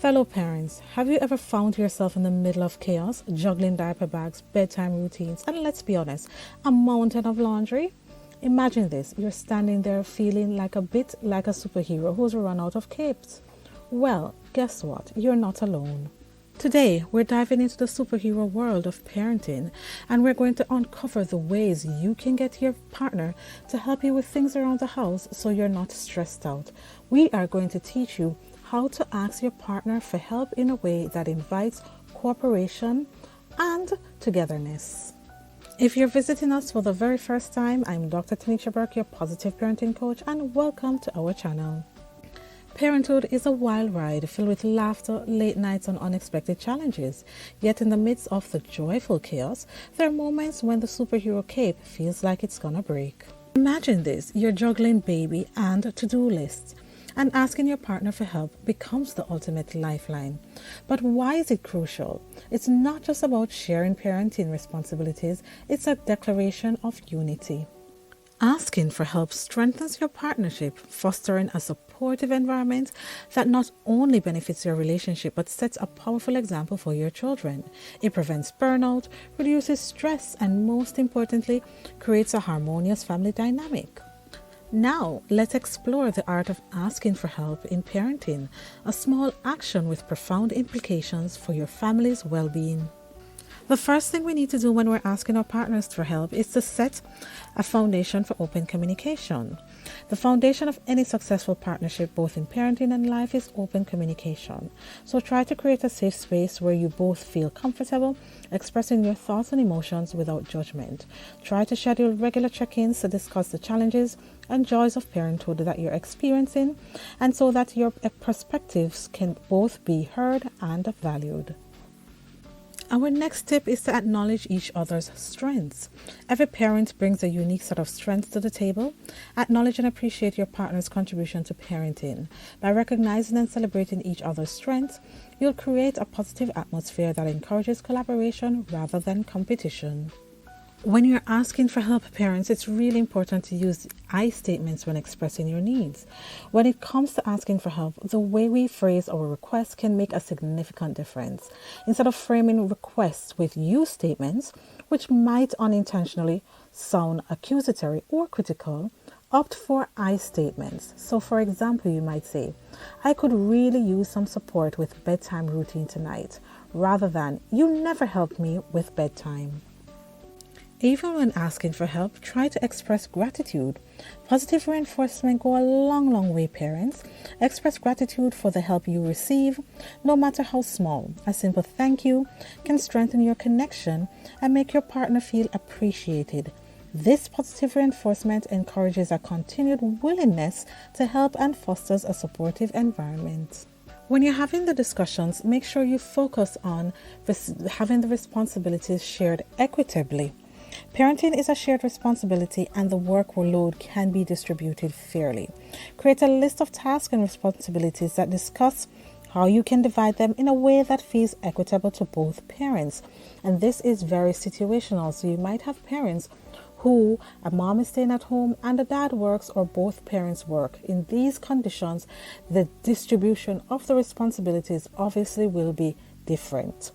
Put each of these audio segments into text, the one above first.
Fellow parents, have you ever found yourself in the middle of chaos, juggling diaper bags, bedtime routines, and let's be honest, a mountain of laundry? Imagine this, you're standing there feeling like a bit like a superhero who's run out of capes. Well, guess what? You're not alone. Today, we're diving into the superhero world of parenting, and we're going to uncover the ways you can get your partner to help you with things around the house so you're not stressed out. We are going to teach you how to ask your partner for help in a way that invites cooperation and togetherness. If you're visiting us for the very first time, I'm Dr. Taniesha Burke, your positive parenting coach, and welcome to our channel. Parenthood is a wild ride filled with laughter, late nights, and unexpected challenges. Yet in the midst of the joyful chaos, there are moments when the superhero cape feels like it's gonna break. Imagine this, you're juggling baby and to-do lists, and asking your partner for help becomes the ultimate lifeline. But why is it crucial? It's not just about sharing parenting responsibilities, it's a declaration of unity. Asking for help strengthens your partnership, fostering a supportive environment that not only benefits your relationship but sets a powerful example for your children. It prevents burnout, reduces stress, and most importantly, creates a harmonious family dynamic. Now, let's explore the art of asking for help in parenting, a small action with profound implications for your family's well-being. The first thing we need to do when we're asking our partners for help is to set a foundation for open communication. The foundation of any successful partnership, both in parenting and life, is open communication. So try to create a safe space where you both feel comfortable expressing your thoughts and emotions without judgment. Try to schedule regular check-ins to discuss the challenges and joys of parenthood that you're experiencing, and so that your perspectives can both be heard and valued. Our next tip is to acknowledge each other's strengths. Every parent brings a unique set of strengths to the table. Acknowledge and appreciate your partner's contribution to parenting. By recognizing and celebrating each other's strengths, you'll create a positive atmosphere that encourages collaboration rather than competition. When you're asking for help, parents, it's really important to use I statements when expressing your needs. When it comes to asking for help, the way we phrase our requests can make a significant difference. Instead of framing requests with you statements, which might unintentionally sound accusatory or critical, opt for I statements. So for example, you might say, I could really use some support with bedtime routine tonight, rather than, you never helped me with bedtime. Even when asking for help, try to express gratitude. Positive reinforcement go a long way, parents. Express gratitude for the help you receive, no matter how small. A simple thank you can strengthen your connection and make your partner feel appreciated. This positive reinforcement encourages a continued willingness to help and fosters a supportive environment. When you're having the discussions, make sure you focus on having the responsibilities shared equitably. Parenting is a shared responsibility, and the workload can be distributed fairly. Create a list of tasks and responsibilities that discuss how you can divide them in a way that feels equitable to both parents. And this is very situational. So you might have parents who a mom is staying at home and the dad works, or both parents work. In these conditions, the distribution of the responsibilities obviously will be different.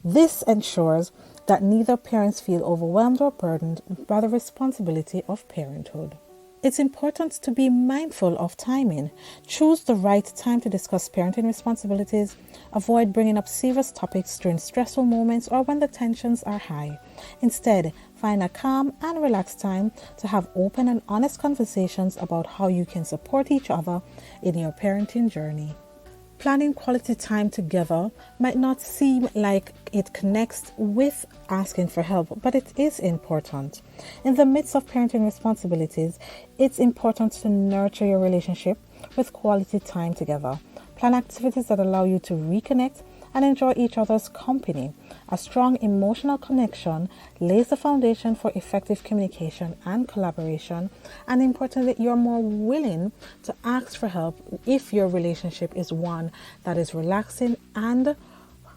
This ensures that neither parents feel overwhelmed or burdened by the responsibility of parenthood. It's important to be mindful of timing. Choose the right time to discuss parenting responsibilities. Avoid bringing up serious topics during stressful moments or when the tensions are high. Instead, find a calm and relaxed time to have open and honest conversations about how you can support each other in your parenting journey. Planning quality time together might not seem like it connects with asking for help, but it is important. In the midst of parenting responsibilities, it's important to nurture your relationship with quality time together. Plan activities that allow you to reconnect and enjoy each other's company. A strong emotional connection lays the foundation for effective communication and collaboration, and importantly, you're more willing to ask for help if your relationship is one that is relaxing and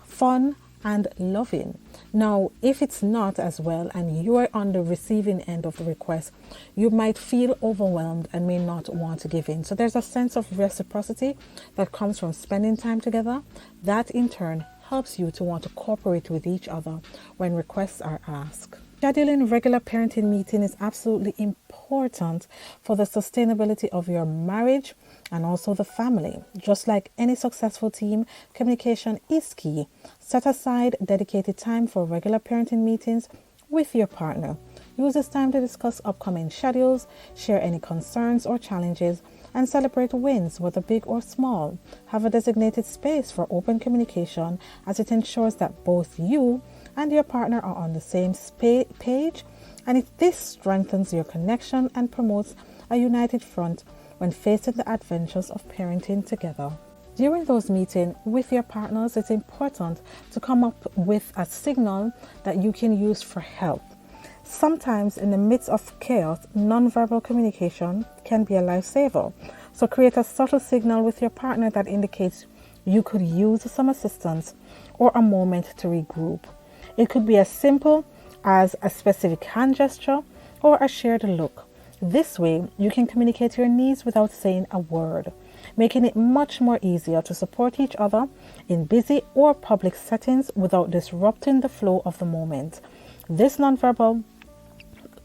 fun and loving. Now, if it's not as well and you are on the receiving end of the request, you might feel overwhelmed and may not want to give in. So there's a sense of reciprocity that comes from spending time together. That in turn helps you to want to cooperate with each other when requests are asked. Scheduling regular parenting meeting is absolutely important for the sustainability of your marriage and also the family. Just like any successful team, communication is key. Set aside dedicated time for regular parenting meetings with your partner. Use this time to discuss upcoming schedules, share any concerns or challenges, and celebrate wins, whether big or small. Have a designated space for open communication, as it ensures that both you and your partner are on the same page, and this strengthens your connection and promotes a united front when facing the adventures of parenting together. During those meetings with your partners, it's important to come up with a signal that you can use for help. Sometimes in the midst of chaos, nonverbal communication can be a lifesaver. So create a subtle signal with your partner that indicates you could use some assistance or a moment to regroup. It could be as simple as a specific hand gesture or a shared look. This way, you can communicate your needs without saying a word, making it much more easier to support each other in busy or public settings without disrupting the flow of the moment. This nonverbal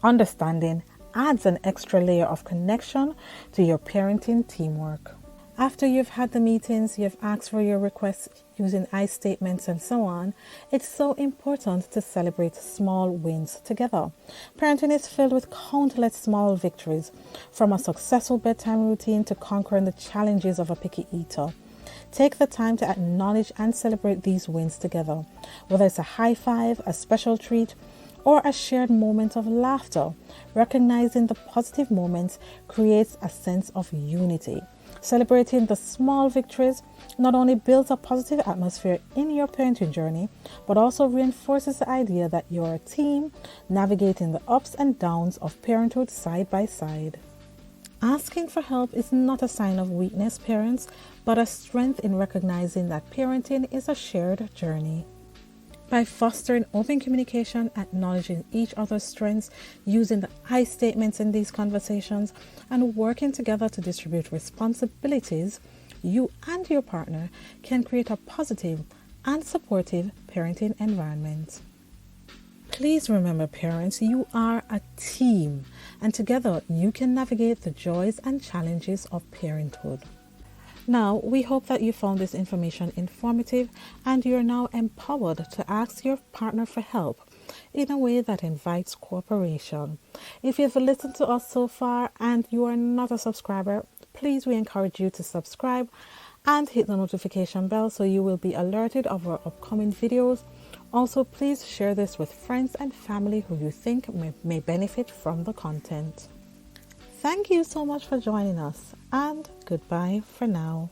understanding adds an extra layer of connection to your parenting teamwork. After you've had the meetings, you've asked for your requests using I statements and so on, it's so important to celebrate small wins together. Parenting is filled with countless small victories, from a successful bedtime routine to conquering the challenges of a picky eater. Take the time to acknowledge and celebrate these wins together, whether it's a high five, a special treat, or a shared moment of laughter. Recognizing the positive moments creates a sense of unity. Celebrating the small victories not only builds a positive atmosphere in your parenting journey, but also reinforces the idea that you're a team navigating the ups and downs of parenthood side by side. Asking for help is not a sign of weakness, parents, but a strength in recognizing that parenting is a shared journey. By fostering open communication, acknowledging each other's strengths, using the I statements in these conversations, and working together to distribute responsibilities, you and your partner can create a positive and supportive parenting environment. Please remember, parents, you are a team, and together you can navigate the joys and challenges of parenthood. Now, we hope that you found this information informative and you're now empowered to ask your partner for help in a way that invites cooperation. If you've listened to us so far and you are not a subscriber, please, we encourage you to subscribe and hit the notification bell so you will be alerted of our upcoming videos. Also, please share this with friends and family who you think may benefit from the content. Thank you so much for joining us, and goodbye for now.